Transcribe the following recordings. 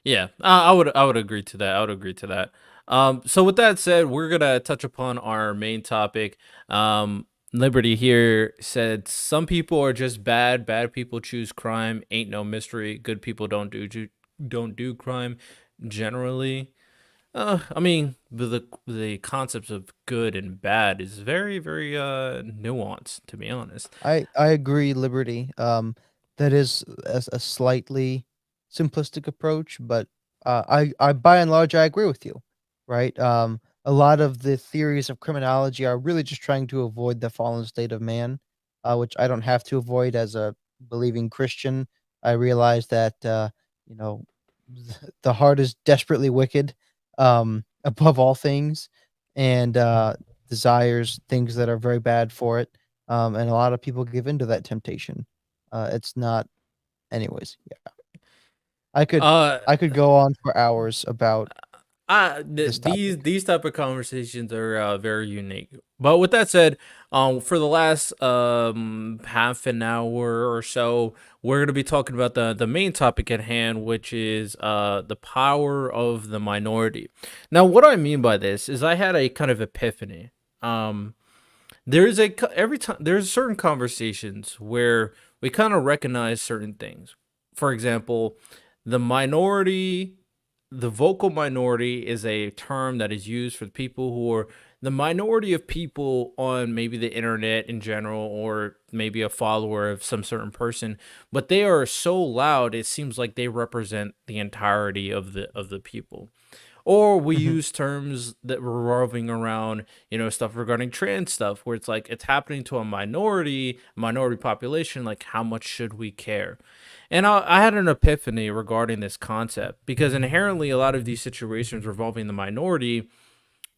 Yeah, I would agree to that. I would agree to that. So with that said, we're gonna touch upon our main topic. Liberty here said some people are just bad. Bad people choose crime. Ain't no mystery. Good people don't do crime. Generally, I mean the concepts of good and bad is very nuanced, to be honest. I agree, Liberty. That is a slightly simplistic approach, but I by and large I agree with you, right? A lot of the theories of criminology are really just trying to avoid the fallen state of man, which I don't have to avoid as a believing Christian. I realize that you know the heart is desperately wicked, above all things, and desires things that are very bad for it, and a lot of people give into that temptation. It's not, anyways. Yeah, I could Uh, I could go on for hours about this topic. these type of conversations are very unique. But with that said, for the last half an hour or so, we're gonna be talking about the main topic at hand, which is the power of the minority. Now, what I mean by this is I had a kind of epiphany. Um, every time there's certain conversations where we kind of recognize certain things. For example, the minority the vocal minority is a term that is used for the people who are the minority of people on maybe the internet in general, or maybe a follower of some certain person, but they are so loud it seems like they represent the entirety of the people. Or we Mhm. use terms that revolving around, stuff regarding trans stuff, where it's like it's happening to a minority population. Like, how much should we care? And I had an epiphany regarding this concept because inherently, a lot of these situations revolving the minority,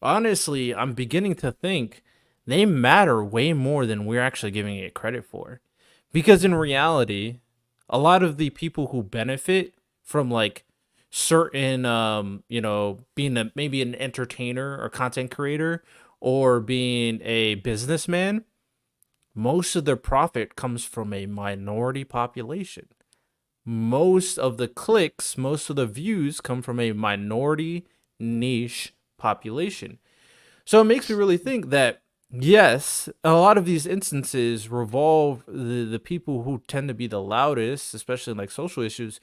honestly, I'm beginning to think they matter way more than we're actually giving it credit for. Because in reality, a lot of the people who benefit from like certain being maybe an entertainer or content creator or being a businessman, most of their profit comes from a minority population. Most of the clicks, most of the views come from a minority niche population. So it makes me really think that yes, a lot of these instances revolve the people who tend to be the loudest, especially in like social issues,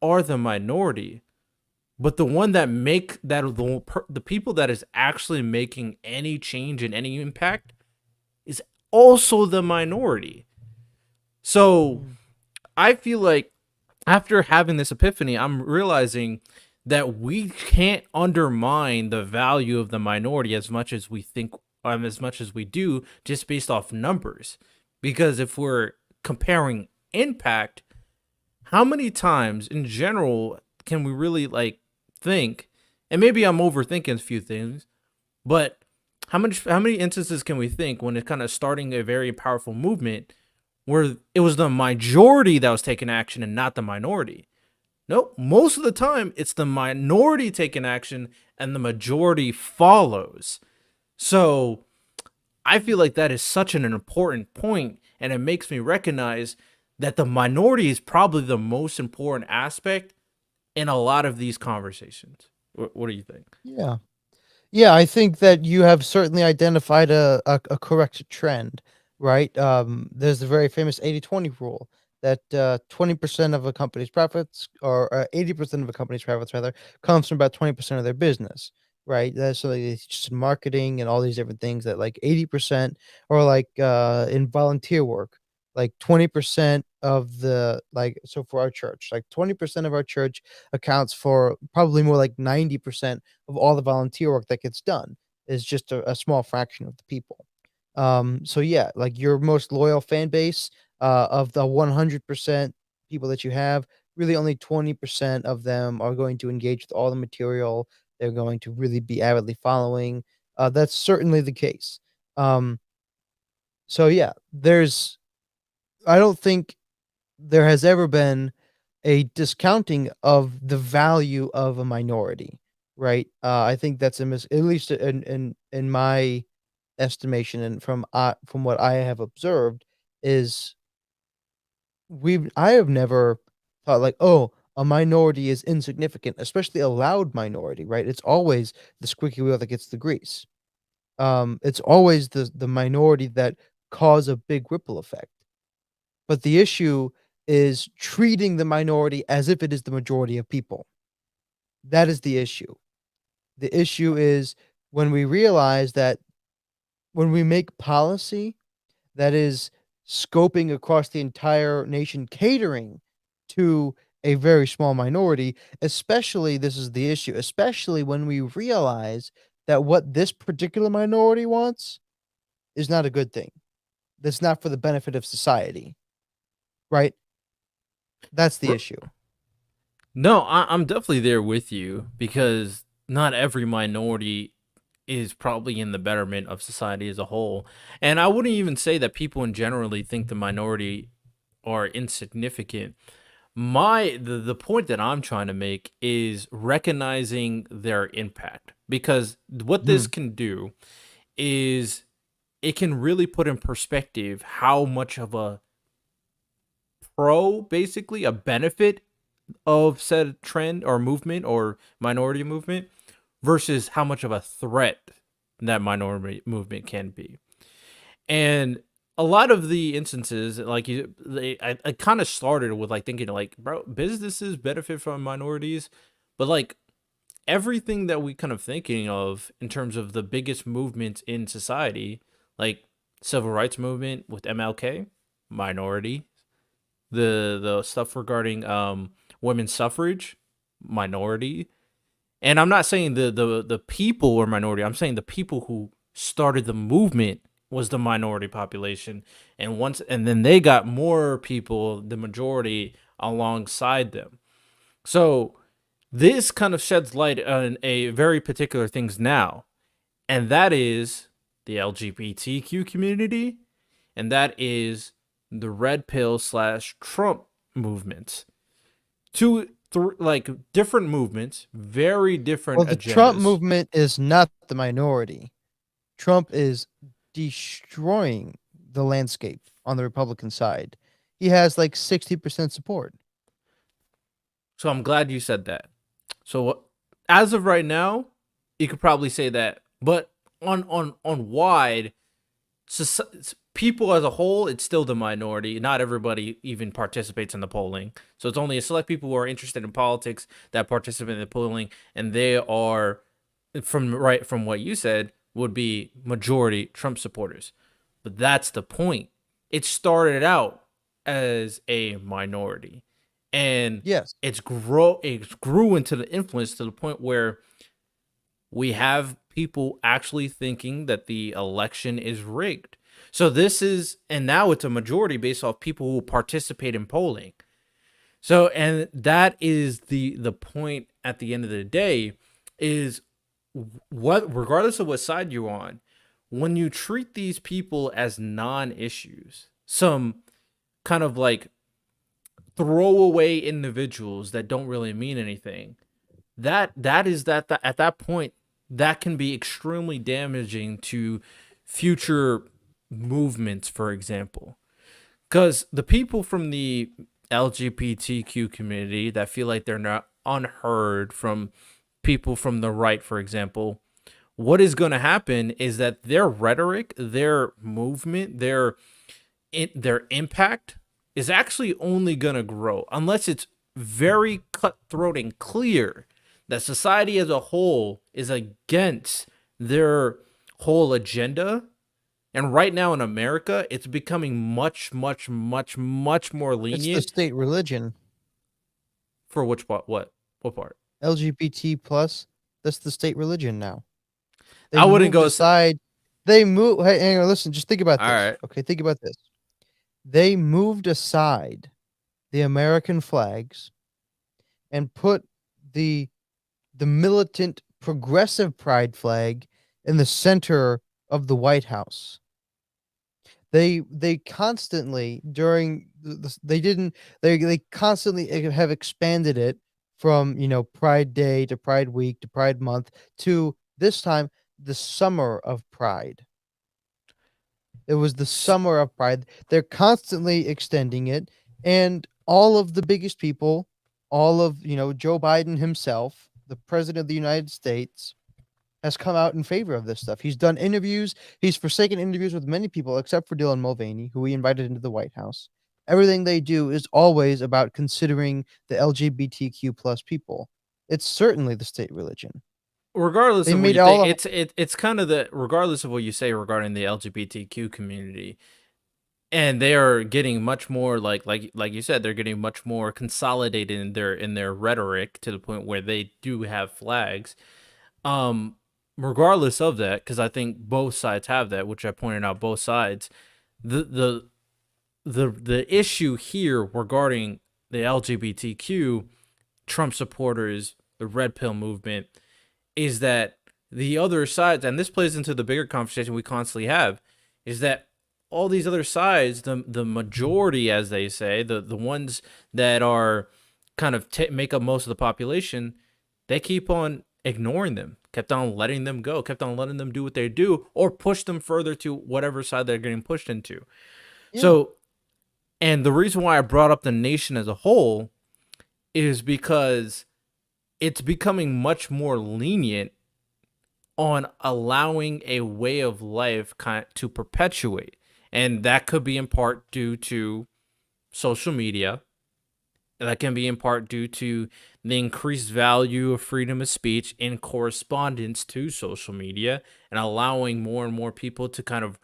are the minority. But the one that make that the people that is actually making any change and any impact is also the minority. So Mm. I feel like after having this epiphany, I'm realizing that we can't undermine the value of the minority as much as we think, as much as we do, just based off numbers. Because if we're comparing impact, how many times in general can we really like think? And maybe I'm overthinking a few things, but how many instances can we think when it's kind of starting a very powerful movement where it was the majority that was taking action and not the minority? Nope. Most of the time, it's the minority taking action and the majority follows. So I feel like that is such an important point, and it makes me recognize that the minority is probably the most important aspect in a lot of these conversations. What do you think? Yeah. Yeah, I think that you have certainly identified a correct trend, right? There's the very famous 80/20 rule that 20% of a company's profits, or 80% of a company's profits, rather, comes from about 20% of their business, right? That's so like, it's just marketing and all these different things that like 80%, or like in volunteer work, like 20% of the, like, so for our church, like 20% of our church accounts for probably more like 90% of all the volunteer work that gets done, is just a small fraction of the people. So yeah, like your most loyal fan base, of the 100% people that you have, really only 20% of them are going to engage with all the material. They're going to really be avidly following. That's certainly the case. Um, so yeah, I don't think there has ever been a discounting of the value of a minority, right? I think that's at least in my estimation, and from what I have observed, is I have never thought like, oh, a minority is insignificant, especially a loud minority, right? It's always the squeaky wheel that gets the grease. It's always the minority that cause a big ripple effect. But the issue is treating the minority as if it is the majority of people. That is the issue. The issue is when we realize that when we make policy that is scoping across the entire nation, catering to a very small minority, especially this is the issue, especially when we realize that what this particular minority wants is not a good thing. That's not for the benefit of society, right? That's the R- issue. No, I'm definitely there with you because not every minority is probably in the betterment of society as a whole. And I wouldn't even say that people in generally think the minority are insignificant. The point that I'm trying to make is recognizing their impact, because what this Mhm. can do is it can really put in perspective how much of a basically a benefit of said trend or movement or minority movement versus how much of a threat that minority movement can be. And a lot of the instances, like I kind of started with like thinking like, bro, businesses benefit from minorities, but like everything that we kind of thinking of in terms of the biggest movements in society, like civil rights movement with MLK, minority, the stuff regarding women's suffrage, minority. And I'm not saying the people were minority. I'm saying the people who started the movement was the minority population, and then they got more people, the majority, alongside them. So this kind of sheds light on a very particular things now, and that is the LGBTQ community, and that is the red pill slash Trump movement. Like different movements, very different Well, the Trump agendas. movement is not the minority. Trump is destroying the landscape on the Republican side. He has like 60% support. So I'm glad you said that. So as of right now, you could probably say that, but on wide, people as a whole, it's still the minority. Not everybody even participates in the polling. So it's only a select people who are interested in politics that participate in the polling, and they are from what you said would be majority Trump supporters. But that's the point. It started out as a minority, and Yes. it grew into the influence to the point where we have people actually thinking that the election is rigged. So this is, and now it's a majority based off people who participate in polling. So, and that is the point at the end of the day is what, regardless of what side you're on, when you treat these people as non-issues, some kind of like throwaway individuals that don't really mean anything, that at that point that can be extremely damaging to future movements, for example, because the people from the LGBTQ community that feel like they're not unheard from people from the right, for example, what is going to happen is that their rhetoric, their movement, their impact is actually only going to grow unless it's very cutthroat and clear that society as a whole is against their whole agenda. And right now in America, it's becoming much, much, much, much more It's the lenient. state religion. For which part? What part? LGBT plus, that's the state religion now. They I wouldn't moved go. aside. They moved. Hey, hang on, listen, just think about All this. right. Okay, think about this. They moved aside the American flags and put the the militant progressive pride flag in the center of the White House. They constantly during they didn't they constantly have expanded it from Pride Day to Pride Week to Pride Month to this time the summer of Pride. It was the summer of Pride. They're constantly extending it, and all of the biggest people. all of, Joe Biden himself, the president of the United States, has come out in favor of this stuff. He's done interviews. He's forsaken interviews with many people, except for Dylan Mulvaney, who he invited into the White House. Everything they do is always about considering the LGBTQ plus people. It's certainly the state religion. Regardless They of what made you think, all of it's kind of the regardless of what you say regarding the LGBTQ community, and they are getting much more like you said, they're getting much more consolidated in their rhetoric to the point where they do have flags. Um, Regardless of that, because I think both sides have that, which I pointed out both sides. The the the issue here regarding the LGBTQ Trump supporters, the red pill movement, is that the other sides, and this plays into the bigger conversation we constantly have, is that all these other sides, the majority, as they say, the ones that are kind of make up most of the population, they keep on ignoring them, kept on letting them go, kept on letting them do what they do, or push them further to whatever side they're getting pushed into. yeah. So, and the reason why I brought up the nation as a whole is because it's becoming much more lenient on allowing a way of life to perpetuate. And that could be in part due to social media. That can be in part due to the increased value of freedom of speech in correspondence to social media and allowing more and more people to kind of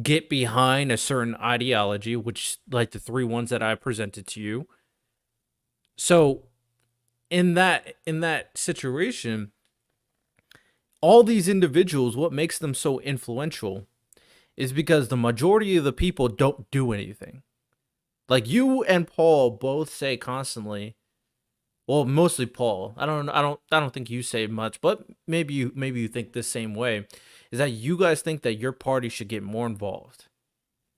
get behind a certain ideology, which, like the three ones that I presented to you. So in that situation, all these individuals, what makes them so influential is because the majority of the people don't do anything. Like you and Paul both say constantly, well, mostly Paul. I don't think you say much, but maybe you think the same way. Is that you guys think that your party should get more involved?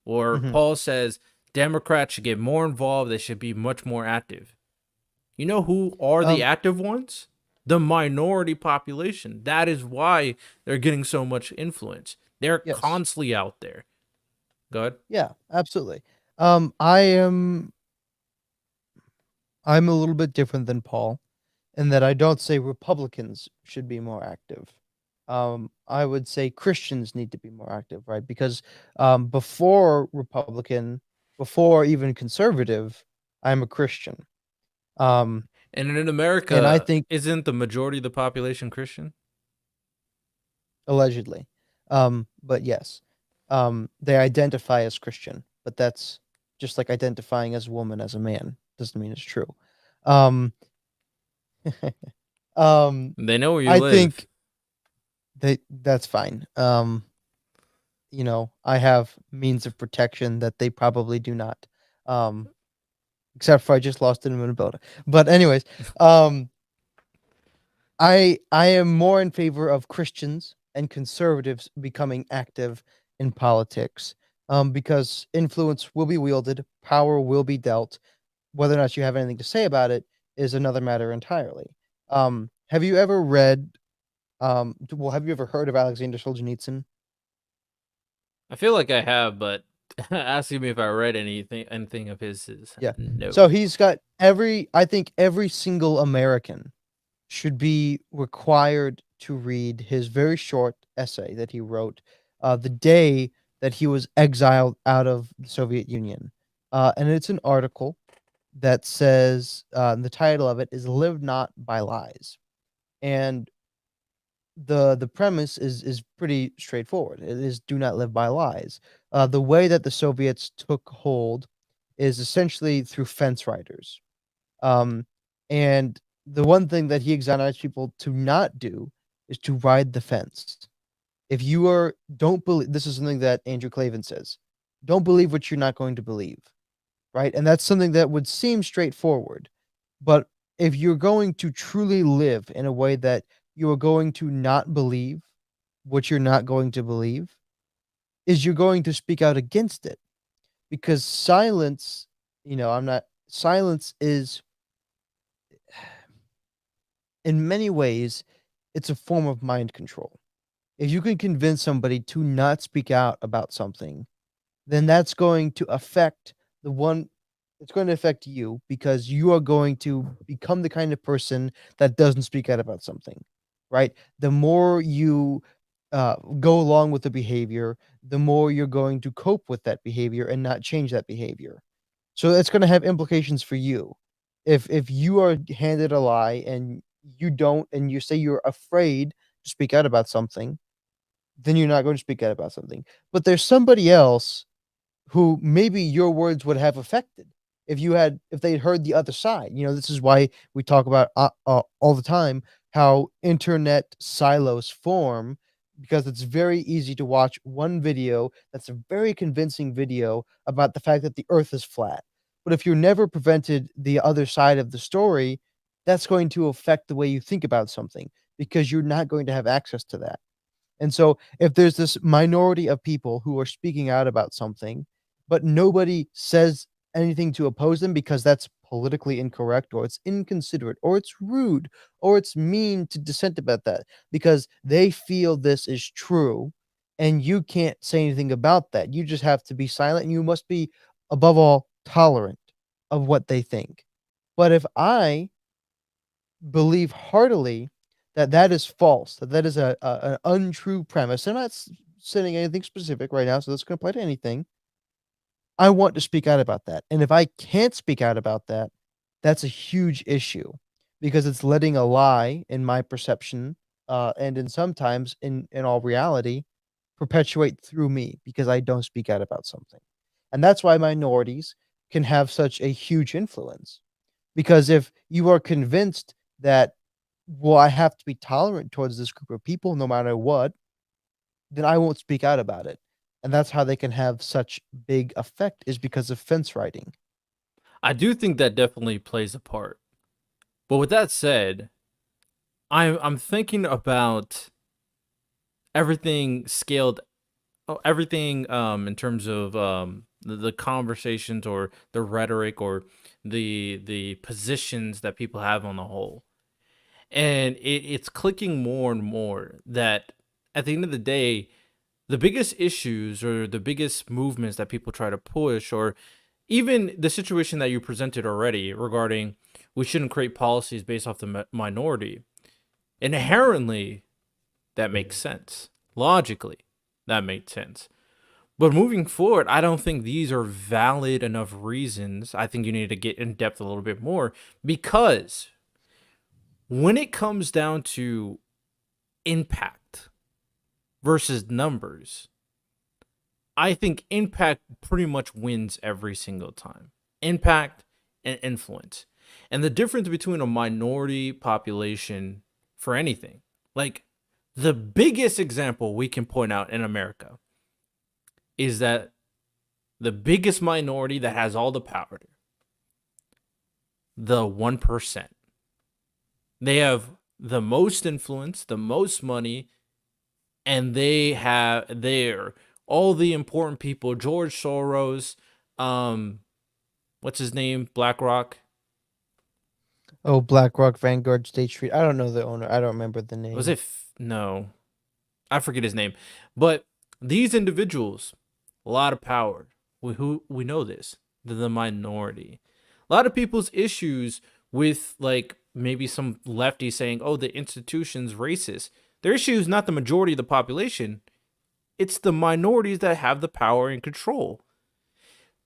Or Hmm. Paul says Democrats should get more involved, they should be much more active. You know who are the Um, active ones? The minority population. That is why they're getting so much influence. They're yes. constantly out there. Go ahead. Yeah, absolutely. I'm a little bit different than Paul in that I don't say Republicans should be more active. I would say Christians need to be more active, right? Because before Republican, before even conservative, I'm a Christian. Um, And in and I America, think isn't the majority of the population Christian? allegedly, but yes, they identify as Christian, but that's just like identifying as a woman as a man. Doesn't mean it's true. Um, um, They know where you I live. think that's fine. I have means of protection that they probably do not. Um, except for I just lost it in Minnesota. But anyways, um, I am more in favor of Christians and conservatives becoming active in politics. Because influence will be wielded, power will be dealt. Whether or not you have anything to say about it is another matter entirely. Have you ever read? Well, have you ever heard of Alexander Solzhenitsyn? I feel like I have, but asking me if I read anything of his is Yeah. no. So he's got I think every single American should be required to read his very short essay that he wrote the day that he was exiled out of the Soviet Union. And it's an article that says the title of it is Live Not by Lies. And the premise is pretty straightforward. It is do not live by lies. The way that the Soviets took hold is essentially through fence riders. Um, and the one thing that he exonerates people to not do is to ride the fence. If you are don't believe this is something that Andrew Clavin says, don't believe what you're not going to believe, right? And that's something that would seem straightforward. But if you're going to truly live in a way that you are going to not believe what you're not going to believe, is you're going to speak out against it. Because silence, I'm not silence is in many ways, it's a form of mind control. If you can convince somebody to not speak out about something, then that's going to affect the one. It's going to affect you because you are going to become the kind of person that doesn't speak out about something, right? The more you go along with the behavior, the more you're going to cope with that behavior and not change that behavior. So it's going to have implications for you. If you are handed a lie and you don't, and you say you're afraid to speak out about something, then you're not going to speak out about something. But there's somebody else who maybe your words would have affected if they had heard the other side. This is why we talk about all the time how internet silos form, because it's very easy to watch one video that's a very convincing video about the fact that the earth is flat. But if you're never prevented the other side of the story, that's going to affect the way you think about something because you're not going to have access to that. And so if there's this minority of people who are speaking out about something, but nobody says anything to oppose them because that's politically incorrect or it's inconsiderate or it's rude or it's mean to dissent about that because they feel this is true and you can't say anything about that. You just have to be silent and you must be, above all, tolerant of what they think. But if I believe heartily that that is false, that that is an untrue premise. I'm not saying anything specific right now, so this can apply to anything. I want to speak out about that. And if I can't speak out about that, that's a huge issue because it's letting a lie in my perception, and in sometimes in all reality, perpetuate through me because I don't speak out about something. And that's why minorities can have such a huge influence. Because if you are convinced that, well, I have to be tolerant towards this group of people no matter what, then I won't speak out about it. And that's how they can have such big effect is because of fence riding. I do think that definitely plays a part. But with that said, I'm thinking about everything scaled, everything in terms of the conversations or the rhetoric or the positions that people have on the whole. And it's clicking more and more that at the end of the day, the biggest issues or the biggest movements that people try to push, or even the situation that you presented already regarding we shouldn't create policies based off the minority, inherently that makes sense. Logically, that makes sense. But moving forward, I don't think these are valid enough reasons. I think you need to get in depth a little bit more because when it comes down to impact versus numbers, I think impact pretty much wins every single time. Impact and influence. And the difference between a minority population for anything, like the biggest example we can point out in America is that the biggest minority that has all the power, the 1%, they have the most influence, the most money, and they're all the important people. George Soros, um, what's his name? BlackRock. Oh, BlackRock, Vanguard, State Street. I don't know the owner. I don't remember the Was name. it? No, I forget his name. But these individuals, a lot of power. We know this. They're the minority. A lot of people's issues with like maybe some lefty saying, "Oh, the institution's racist." Their issue is not the majority of the population. It's the minorities that have the power and control.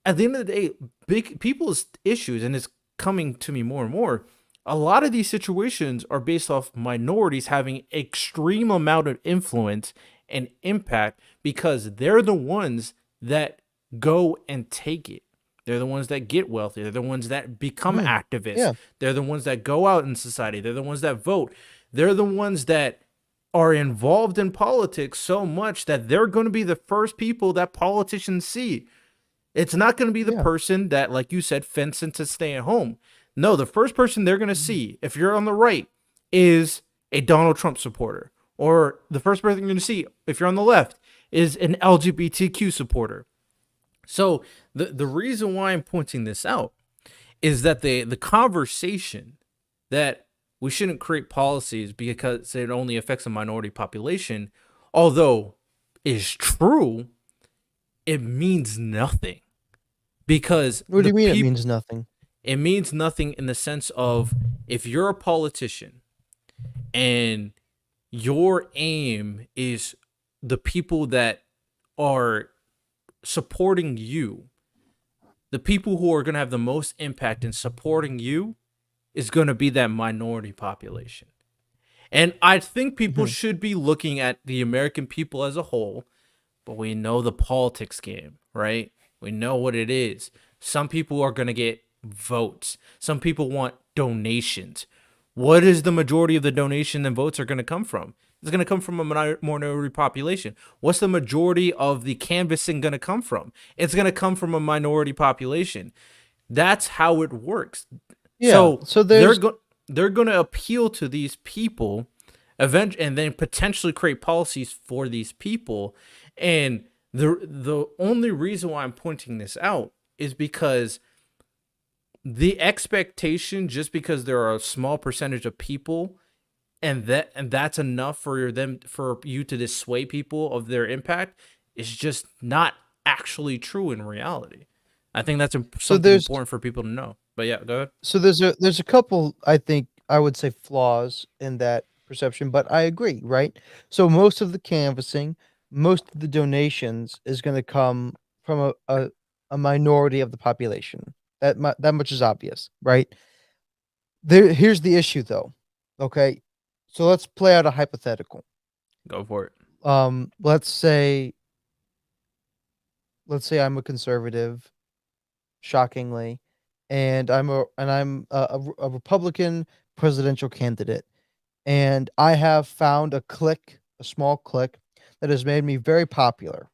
At the end of the day, big people's issues, and it's coming to me more and more. A lot of these situations are based off minorities having extreme amount of influence and impact because they're the ones that go and take it. They're the ones that get wealthy. They're the ones that become Hmm. activists. Yeah. They're the ones that go out in society. They're the ones that vote. They're the ones that are involved in politics so much that they're going to be the first people that politicians see. It's not going to be the Yeah. person that, like you said, fencing to stay at home. No, the first person they're going to Mhm. see, if you're on the right, is a Donald Trump supporter. Or the first person you're going to see, if you're on the left, is an LGBTQ supporter. So the reason why I'm pointing this out is that the conversation that we shouldn't create policies because it only affects a minority population, although is true, it means nothing because What do the you mean it people, means nothing? it means nothing in the sense of, if you're a politician and your aim is the people that are supporting you, the people who are going to have the most impact in supporting you is going to be that minority population. And I think people Mhm. should be looking at the American people as a whole, but we know the politics game, right? We know what it is. Some people are going to get votes. Some people want donations. What is the majority of the donation and votes are going to come from? It's going to come from a minority population. What's the majority of the canvassing going to come from? It's going to come from a minority population. That's how it works. Yeah. So So they're there's go- they're going to appeal to these people, and then potentially create policies for these people. And the only reason why I'm pointing this out is because the expectation, just because there are a small percentage of people, and that's enough for you to dissuade people of their impact, is just not actually true in reality. I think that's so something there's important for people to know. But yeah, go ahead. there's a couple, I think I would say, flaws in that perception, but I agree, right? So most of the canvassing, most of the donations is going to come from a minority of the population. That much is obvious, right? Here's the issue though. Okay. So let's play out a hypothetical. Go for it. Let's say I'm a conservative, shockingly, and I'm a Republican presidential candidate, and I have found a small clique that has made me very popular.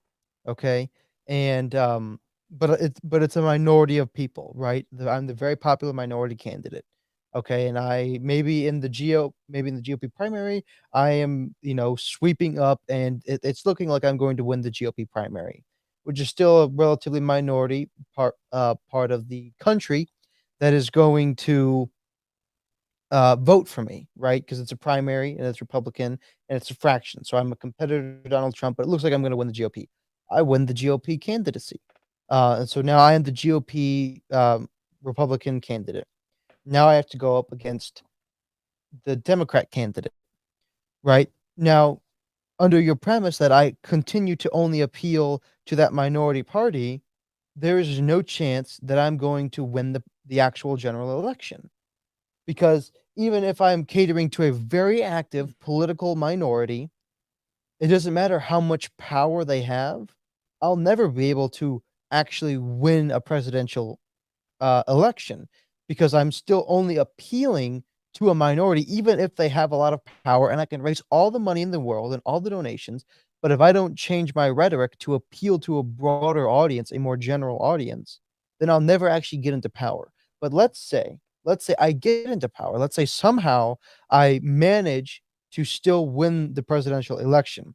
Okay, and but it's a minority of people, right? I'm the very popular minority candidate. Okay, and I maybe in the GOP primary, I am, sweeping up, and it's looking like I'm going to win the GOP primary, which is still a relatively minority part of the country that is going to vote for me, right? Because it's a primary and it's Republican and it's a fraction. So I'm a competitor to Donald Trump, but it looks like I'm going to win the GOP. I win the GOP candidacy. And so now I am the GOP Republican candidate. Now I have to go up against the Democrat candidate, right? Now, under your premise that I continue to only appeal to that minority party, there is no chance that I'm going to win the actual general election. Because even if I'm catering to a very active political minority, it doesn't matter how much power they have. I'll never be able to actually win a presidential election because I'm still only appealing to a minority, even if they have a lot of power and I can raise all the money in the world and all the donations. But if I don't change my rhetoric to appeal to a broader audience, a more general audience, then I'll never actually get into power. But let's say I get into power. Let's say somehow I manage to still win the presidential election.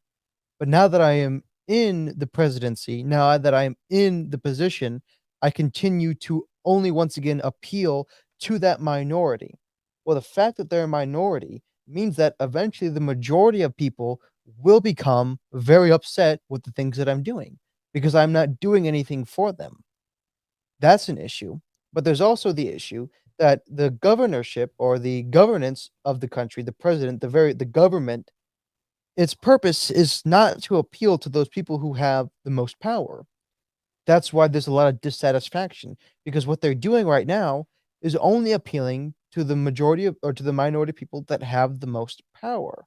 But now that I am in the presidency, now that I'm in the position, I continue to only once again appeal to that minority. Well, the fact that they're a minority means that eventually the majority of people will become very upset with the things that I'm doing because I'm not doing anything for them. That's an issue. But there's also the issue that the governorship or the governance of the country, the president, the government, its purpose is not to appeal to those people who have the most power. That's why there's a lot of dissatisfaction because what they're doing right now is only appealing to the majority of or to the minority of people that have the most power.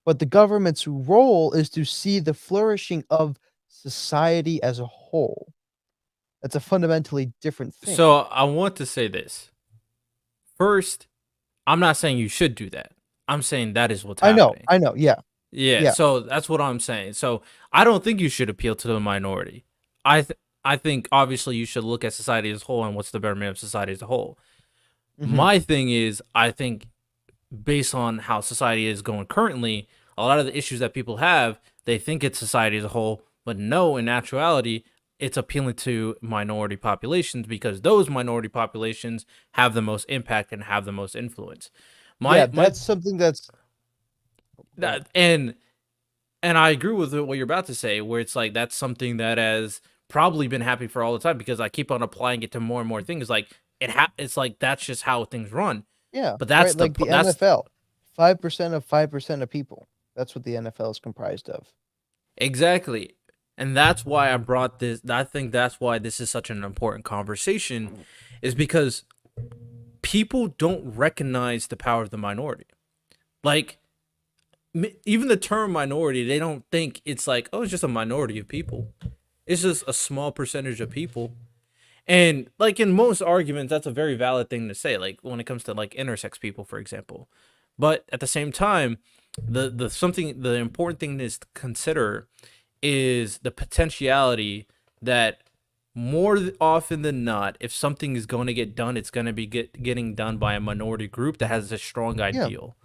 But the government's role is to see the flourishing of society as a whole. That's a fundamentally different thing. So I want to say this. First, I'm not saying you should do that. I'm saying that is what's happening. I know, yeah, Yeah, yeah, so that's what I'm saying. So I don't think you should appeal to the minority. I think obviously you should look at society as a whole and what's the betterment of society as a whole. mhm, My thing is, I think based on how society is going currently, a lot of the issues that people have, they think it's society as a whole, but no, in actuality, it's appealing to minority populations because those minority populations have the most impact and have the most influence. yeah, My that's something that's go ahead. that and I agree with what you're about to say, where it's like that's something that as probably been happy for all the time because I keep on applying it to more and more things. Like it's like that's just how things run. Yeah, But right. Like the NFL, 5% of 5% of people. That's what the NFL is comprised of. exactly. And that's why I brought this. I think that's why this is such an important conversation, is because people don't recognize the power of the minority. Like, even the term minority, they don't think it's like, oh, it's just a minority of people. It's just a small percentage of people. And like in most arguments, that's a very valid thing to say. Like when it comes to like intersex people, for example. But at the same time, the important thing is to consider is the potentiality that more often than not, if something is going to get done, it's going to be getting done by a minority group that has a strong Yeah, ideal.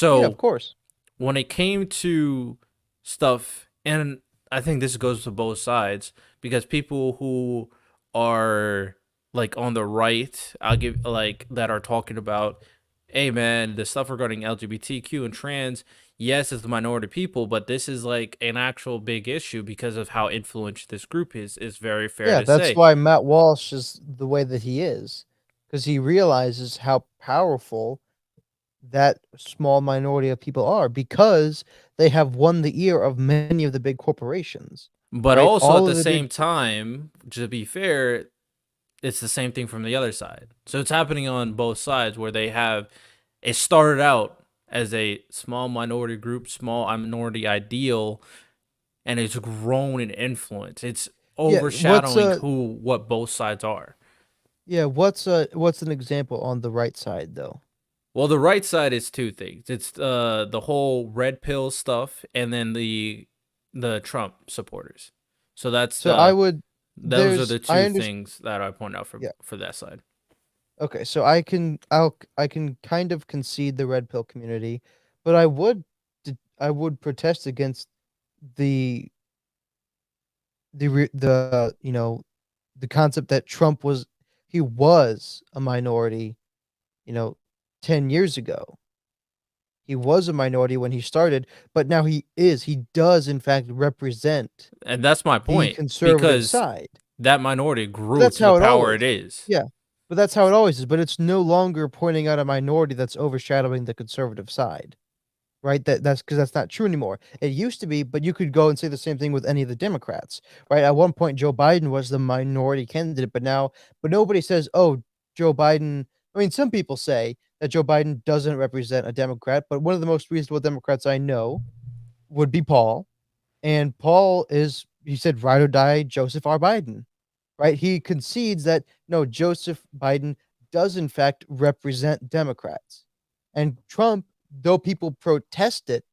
yeah, of So course. when it came to stuff, and I think this goes to both sides, because people who are like on the right, I'll give like that are talking about, hey man, the stuff regarding LGBTQ and trans, yes, it's the minority people, but this is like an actual big issue because of how influential this group is very fair Yeah, to that's say. why Matt Walsh is the way that he is, because he realizes how powerful that small minority of people are because they have won the ear of many of the big corporations, But right? also at All the of the big, same time, to be fair, it's the same thing from the other side. So it's happening on both sides where they have it started out as a small minority group, small minority ideal, and it's grown in influence. It's yeah. overshadowing what both sides are. What's an example on the right side though? Well, the right side is two things. It's the whole red pill stuff, and then the Trump supporters. So that's So I the would those are there's the I two understand. things that I point out Yeah. for that side. Okay, so I can kind of concede the red pill community, but I would protest against the the the concept that he was a minority, you know, 10 years ago. He was a minority when he started, but now he does in fact represent And that's my the point, conservative because side. that minority But grew that's to the how it power it always is. Yeah. But that's how it always is, but it's no longer pointing out a minority that's overshadowing the conservative side. Right? That's because that's not true anymore. It used to be, but you could go and say the same thing with any of the Democrats, right? At one point, Joe Biden was the minority candidate, but nobody says, "Oh, Joe Biden." I mean, some people say that Joe Biden doesn't represent a Democrat, but one of the most reasonable Democrats I know would be Paul, and Paul is he said ride or die Joseph R. Biden, right? He concedes that no, Joseph Biden does in fact represent Democrats, and Trump, though people protest it,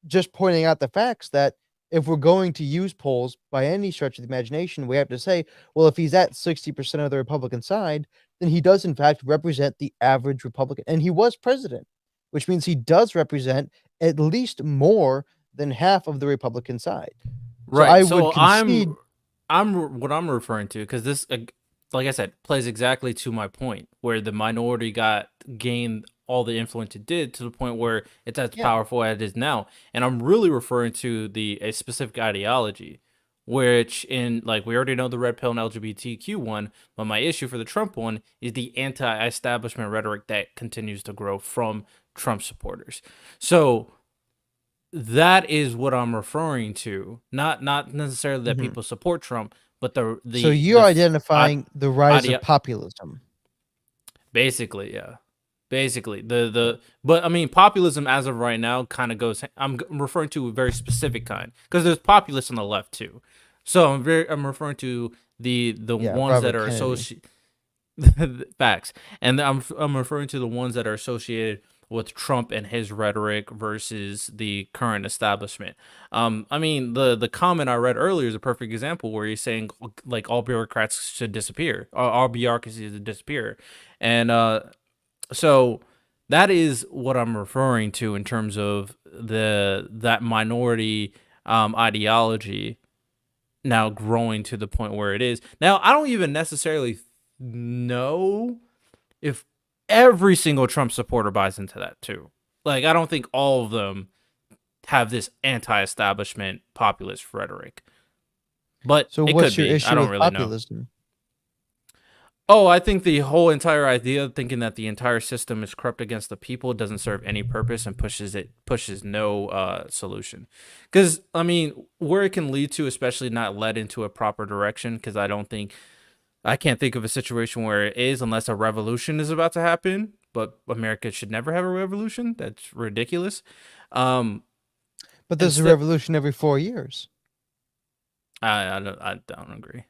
just pointing out the facts that if we're going to use polls by any stretch of the imagination, we have to say, well, if he's at 60% of the Republican side, then he does in fact represent the average Republican. And he was president, which means he does represent at least more than half of the Republican side. So Right. I would So concede. I'm what I'm referring to, because this, like I said, plays exactly to my point, where the minority got gained all the influence it did to the point where it's as Yeah. powerful as it is now. And I'm really referring to a specific ideology, which in like we already know the red pill and LGBTQ one, but my issue for the Trump one is the anti-establishment rhetoric that continues to grow from Trump supporters. So that is what I'm referring to. Not necessarily that Mhm. people support Trump, but So you're identifying the rise of idea. populism. Basically, yeah. Basically, but I mean, populism as of right now kind of goes. I'm referring to a very specific kind, because there's populists on the left too. So I'm referring to the Yeah, ones that Robert are Kennedy. associated. Facts. And I'm referring to the ones that are associated with Trump and his rhetoric versus the current establishment. I mean, the comment I read earlier is a perfect example where he's saying like all bureaucrats should disappear, or all bureaucracy should disappear, and so that is what I'm referring to in terms of that minority ideology now growing to the point where it is. Now, I don't even necessarily know if every single Trump supporter buys into that too. Like, I don't think all of them have this anti-establishment populist rhetoric. but So it could what's your be. I issue don't with really know. populism? Oh, I think the whole entire idea of thinking that the entire system is corrupt against the people doesn't serve any purpose and pushes no solution. Because I mean, where it can lead to, especially not led into a proper direction. Because I can't think of a situation where it is unless a revolution is about to happen. But America should never have a revolution. That's ridiculous. Um, But there's a instead, revolution every 4 years. I don't agree.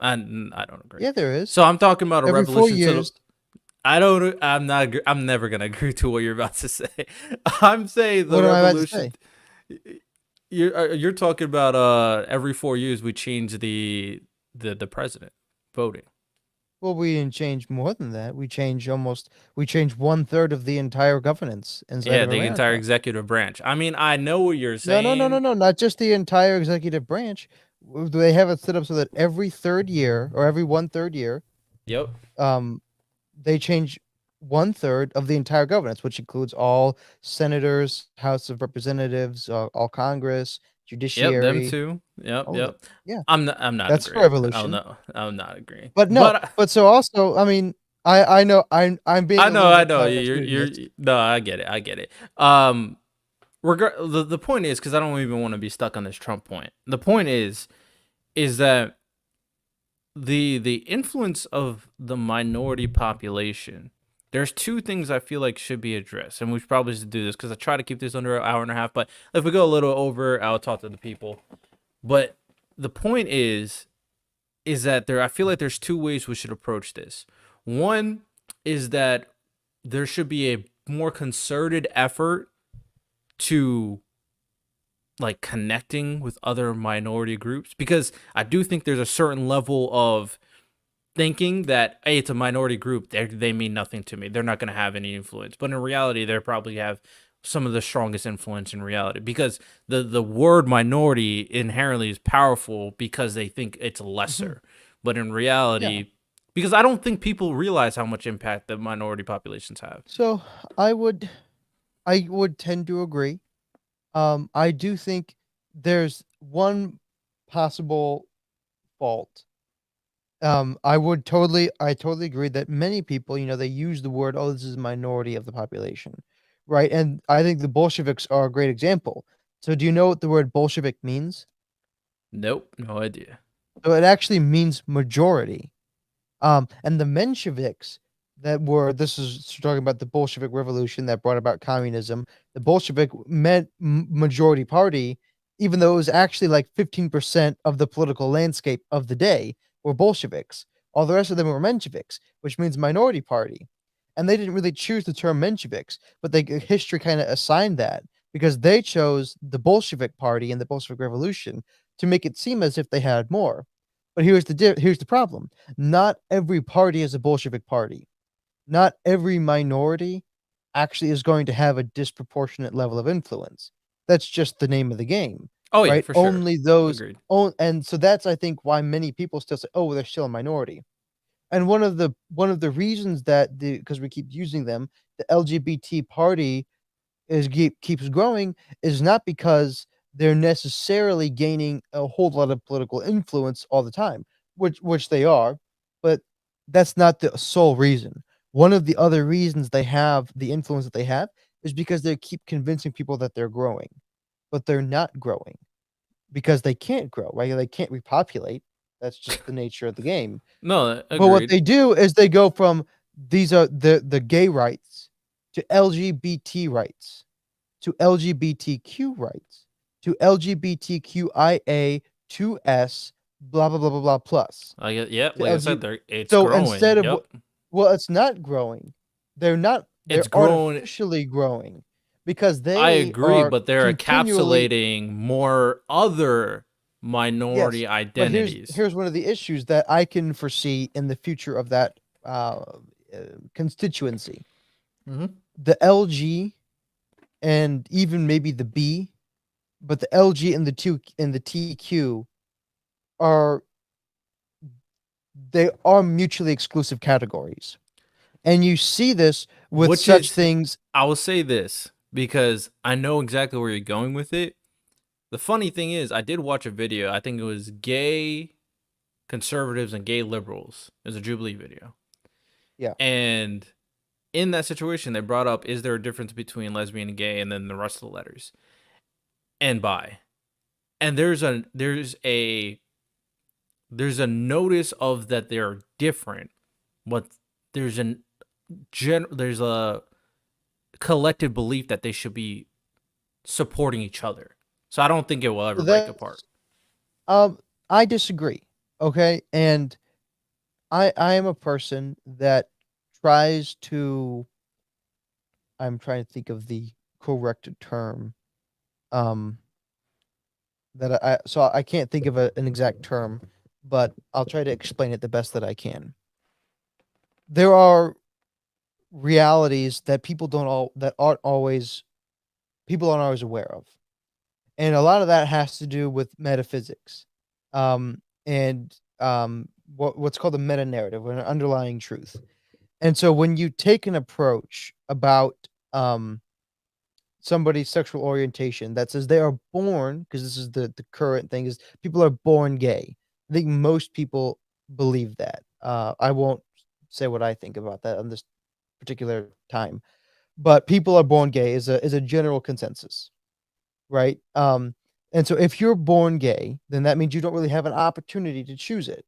I don't agree. Yeah, there is. So I'm talking about a Every four revolution to the years. I don't. I'm not. I'm never gonna agree to what you're about to say. I'm saying the What am I about to revolution. say? You're talking about every 4 years we change the president voting. Well, we didn't change more than that. We changed 1/3 of the entire governance inside Yeah, of the entire America. executive branch. I mean, I know what you're No, no, no, no, saying. no, not just the entire executive branch. They have it set up so that every third year or every 1/3 year, Yep. um, they change 1/3 of the entire governance, which includes all senators, House of Representatives, all Congress, Yep. Them judiciary, too. Yep. all of it. Yep. Yeah, I'm not that's a agreeing. Oh revolution. no. I'm not agreeing. But no, But but so also, I mean, I know I'm being I a know. little I bit know. caricature in this. No, I get it. I get it. The point is, because I don't even want to be stuck on this Trump point. The point is that the influence of the minority population, there's two things I feel like should be addressed, and we probably should do this because I try to keep this under an hour and a half, but if we go a little over, I'll talk to the people. But the point is that I feel like there's two ways we should approach this. One is that there should be a more concerted effort to like connecting with other minority groups, because I do think there's a certain level of thinking that, hey, it's a minority group, they mean nothing to me, they're not going to have any influence, but in reality they probably have some of the strongest influence in reality, because the word minority inherently is powerful because they think it's Mhm. lesser, but in Yeah. reality, because I don't think people realize how much impact the minority populations have. So I would I would tend to agree. I do think there's one possible fault. I totally agree that many people, they use the word, "Oh, this is a minority of the population," right? And I think the Bolsheviks are a great example. So, do you know what the word Bolshevik means? Nope, no idea. So, it actually means majority. And the Mensheviks this is talking about the Bolshevik Revolution that brought about communism. The Bolshevik meant majority party, even though it was actually like 15% of the political landscape of the day were Bolsheviks. All the rest of them were Mensheviks, which means minority party. And they didn't really choose the term Mensheviks, but history kind of assigned that because they chose the Bolshevik party and the Bolshevik Revolution to make it seem as if they had more. But here's the problem. Not every party is a Bolshevik party. Not every minority actually is going to have a disproportionate level of influence. That's just the name of the game, Oh yeah, right? for sure. Only those Agreed. and so that's I think why many people still say, "Oh, they're still a minority." And one of the reasons that the because we keep using them, the LGBT party keeps growing is not because they're necessarily gaining a whole lot of political influence all the time, which they are, but that's not the sole reason. One of the other reasons they have the influence that they have is because they keep convincing people that they're growing, but they're not growing because they can't grow, right? They can't repopulate. That's just the nature of the game. No, But what agreed. they do is they go from these are the gay rights to LGBT rights to LGBTQ rights to LGBTQIA2S blah blah blah blah blah plus Yep, to like I said, LG. it's So growing. instead of Yep. well, it's not growing. It's They're grown. artificially growing because I they agree, are but they're continually encapsulating more other yes. minority But here's identities. here's one of the issues that I can foresee in the future of that constituency. Hmm. The LG and even maybe the B, but the LG and the TQ are they are mutually exclusive categories. And you see this with Which such is, things. I will say this because I know exactly where you're going with it. The funny thing is, I did watch a video. I think it was gay conservatives and gay liberals. It was a Jubilee video. Yeah. And in that situation, they brought up, is there a difference between lesbian and gay, and then the rest of the letters, and bi. And there's a notice of that they're different, but there's there's a collective belief that they should be supporting each other. So I don't think it will ever break apart. That's I disagree. Okay, and I am a person that tries to. I'm trying to think of the correct term. Um, that so I can't think of an exact term, but I'll try to explain it the best that I can. There are realities that people aren't always aware of, and a lot of that has to do with metaphysics, and what's called a meta narrative, or an underlying truth. And so when you take an approach about somebody's sexual orientation that says they are born, because this is the current thing, is people are born gay. I think most people believe that. I won't say what I think about that on this particular time, but people are born gay is a general consensus, right? And so if you're born gay, then that means you don't really have an opportunity to choose it.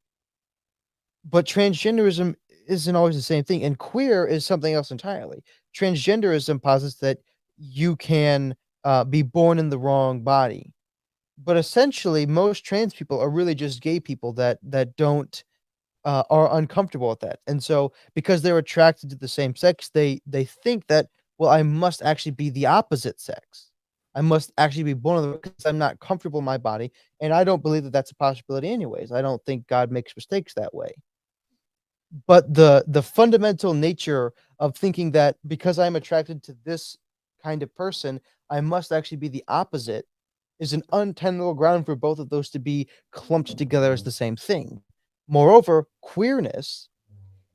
But transgenderism isn't always the same thing, and queer is something else entirely. Transgenderism posits that you can be born in the wrong body, but essentially, most trans people are really just gay people that don't are uncomfortable with that, and so because they're attracted to the same sex, they think that, well, I must actually be the opposite sex. I must actually be born because I'm not comfortable in my body, and I don't believe that that's a possibility, anyways. I don't think God makes mistakes that way. But the fundamental nature of thinking that because I'm attracted to this kind of person, I must actually be the opposite is an untenable ground for both of those to be clumped together as the same thing. Moreover, queerness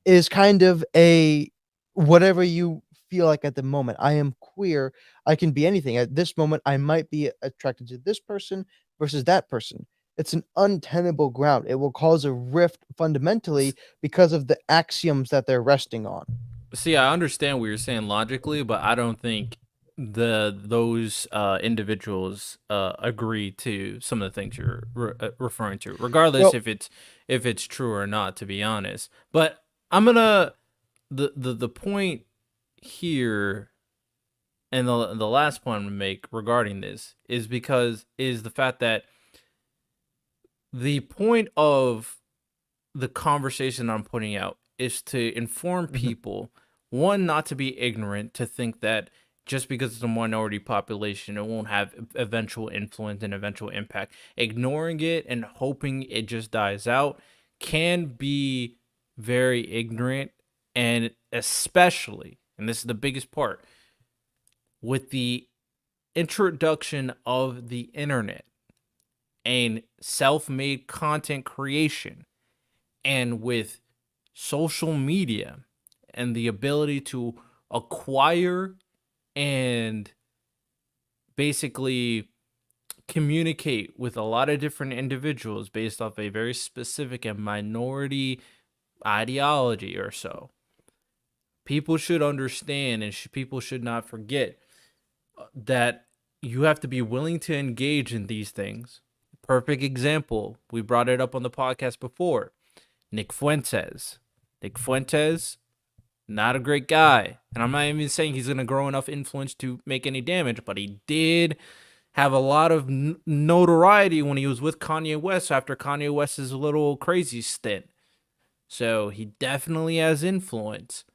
is kind of a whatever you feel like at the moment. I am queer. I can be anything. At this moment, I might be attracted to this person versus that person. It's an untenable ground. It will cause a rift fundamentally because of the axioms that they're resting on. See, I understand what you're saying logically, but I don't think those individuals agree to some of the things you're referring to, regardless Well, if it's true or not. To be honest, but I'm gonna the point here, and the last point I'm gonna make regarding this is the fact that the point of the conversation I'm putting out is to inform mhm, people, one, not to be ignorant, to think that just because it's a minority population, it won't have eventual influence and eventual impact. Ignoring it and hoping it just dies out can be very ignorant, and especially, and this is the biggest part, with the introduction of the internet and self-made content creation, and with social media and the ability to acquire and basically communicate with a lot of different individuals based off a very specific and minority ideology or so. People should understand, and people should not forget that you have to be willing to engage in these things. Perfect example, we brought it up on the podcast before. Nick Fuentes. Nick Fuentes, not a great guy. And I'm not even saying he's going to grow enough influence to make any damage, but he did have a lot of notoriety when he was with Kanye West after Kanye West's little crazy stint. So he definitely has influence.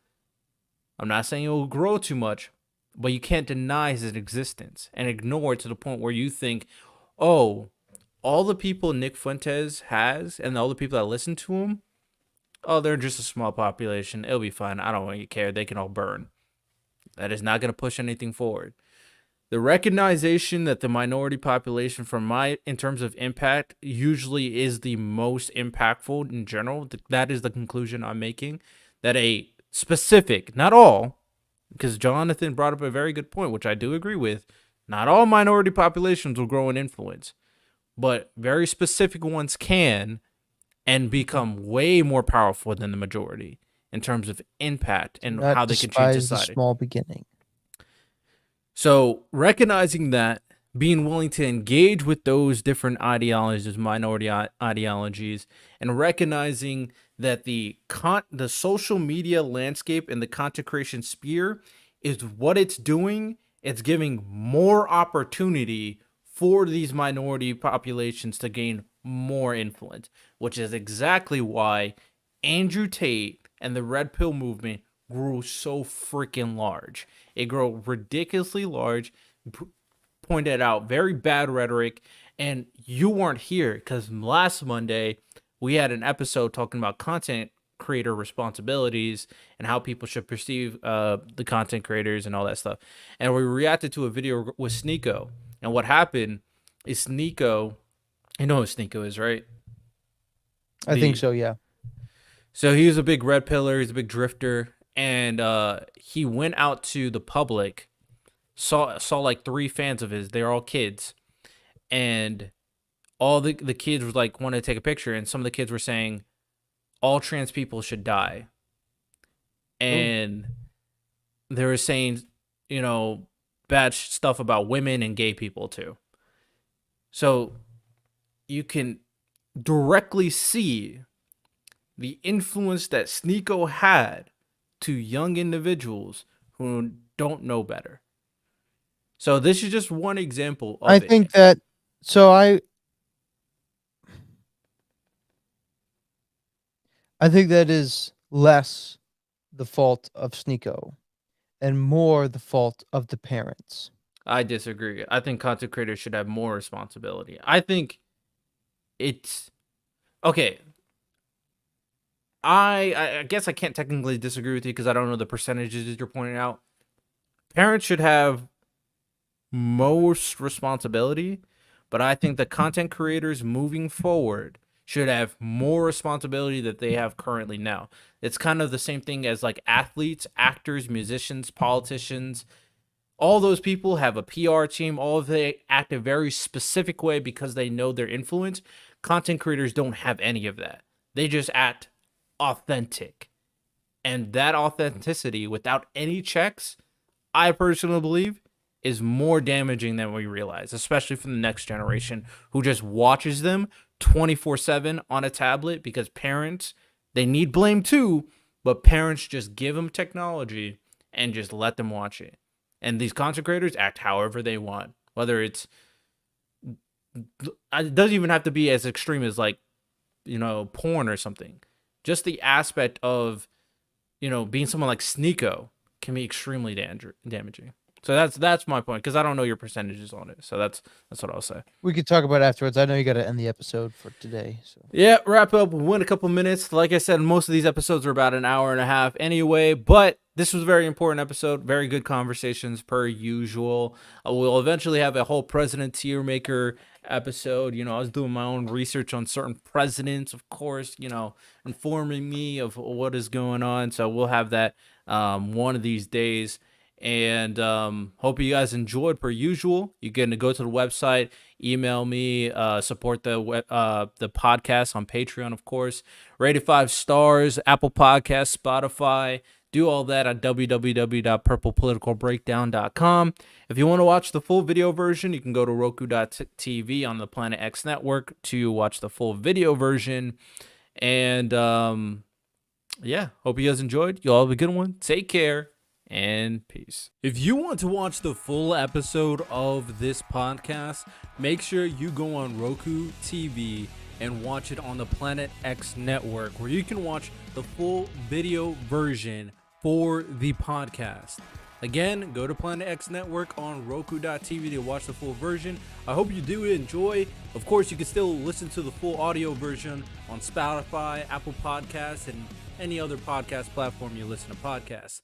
I'm not saying it will grow too much, but you can't deny his existence and ignore it to the point where you think, oh, all the people Nick Fuentes has and all the people that listen to him, oh, they're just a small population. It'll be fine. I don't really care. They can all burn. That is not going to push anything forward. The recognition that the minority population, in terms of impact, usually is the most impactful in general. That is the conclusion I'm making. That a specific, not all, because Jonathan brought up a very good point, which I do agree with. Not all minority populations will grow in influence, but very specific ones can and become way more powerful than the majority in terms of impact Do and not how they can change despise the society. small beginning. So recognizing that, being willing to engage with those different ideologies, minority ideologies, and recognizing that the social media landscape and the content creation sphere is what it's doing. It's giving more opportunity for these minority populations to gain more influence, which is exactly why Andrew Tate and the Red Pill movement grew so freaking large. It grew ridiculously large, pointed out very bad rhetoric, and you weren't here because last Monday we had an episode talking about content creator responsibilities and how people should perceive the content creators and all that stuff. And we reacted to a video with Sneeko. And what happened is Sneeko, you know who Sneeko is, right? I think so, yeah. So he was a big red pillar, he's a big drifter, and he went out to the public, saw like 3 fans of his, they're all kids, and all the kids was like wanted to take a picture, and some of the kids were saying all trans people should die. And they were saying, you know, bad stuff about women and gay people too. So you can directly see the influence that Sneeko had to young individuals who don't know better. So this is just one example of I it. think that I think that is less the fault of Sneeko and more the fault of the parents. I disagree. I think content creators should have more responsibility. I think it's okay. I guess I can't technically disagree with you because I don't know the percentages that you're pointing out. Parents should have most responsibility, but I think the content creators moving forward should have more responsibility that they have currently now. It's kind of the same thing as like athletes, actors, musicians, politicians. All those people have a PR team. All of they act a very specific way because they know their influence. Content creators don't have any of that. They just act authentic. And that authenticity without any checks, I personally believe, is more damaging than we realize, especially for the next generation who just watches them 24/7 on a tablet because parents, they need blame too, but parents just give them technology and just let them watch it. And these content creators act however they want, whether it doesn't even have to be as extreme as like, you know, porn or something. Just the aspect of, you know, being someone like Sneeko can be extremely damaging. So that's my point, because I don't know your percentages on it. So that's what I'll say. We could talk about it afterwards. I know you got to end the episode for today. So yeah, wrap up. We'll win a couple minutes. Like I said, most of these episodes are about an hour and a half anyway, but this was a very important episode. Very good conversations per usual. We'll eventually have a whole president tier maker episode. You know, I was doing my own research on certain presidents, of course, you know, informing me of what is going on. So we'll have that one of these days. And hope you guys enjoyed per usual. You can go to the website, email me, support the podcast on Patreon, of course. Rate it 5 stars, Apple Podcasts, Spotify. Do all that at www.purplepoliticalbreakdown.com. If you want to watch the full video version, you can go to roku.tv on the Planet X network to watch the full video version. And yeah, hope you guys enjoyed. You all have a good one. Take care. And peace. If you want to watch the full episode of this podcast, make sure you go on Roku TV and watch it on the Planet X network, where you can watch the full video version for the podcast. Again, go to Planet X network on Roku.tv to watch the full version. I hope you do enjoy. Of course, you can still listen to the full audio version on Spotify, Apple Podcasts, and any other podcast platform you listen to podcasts.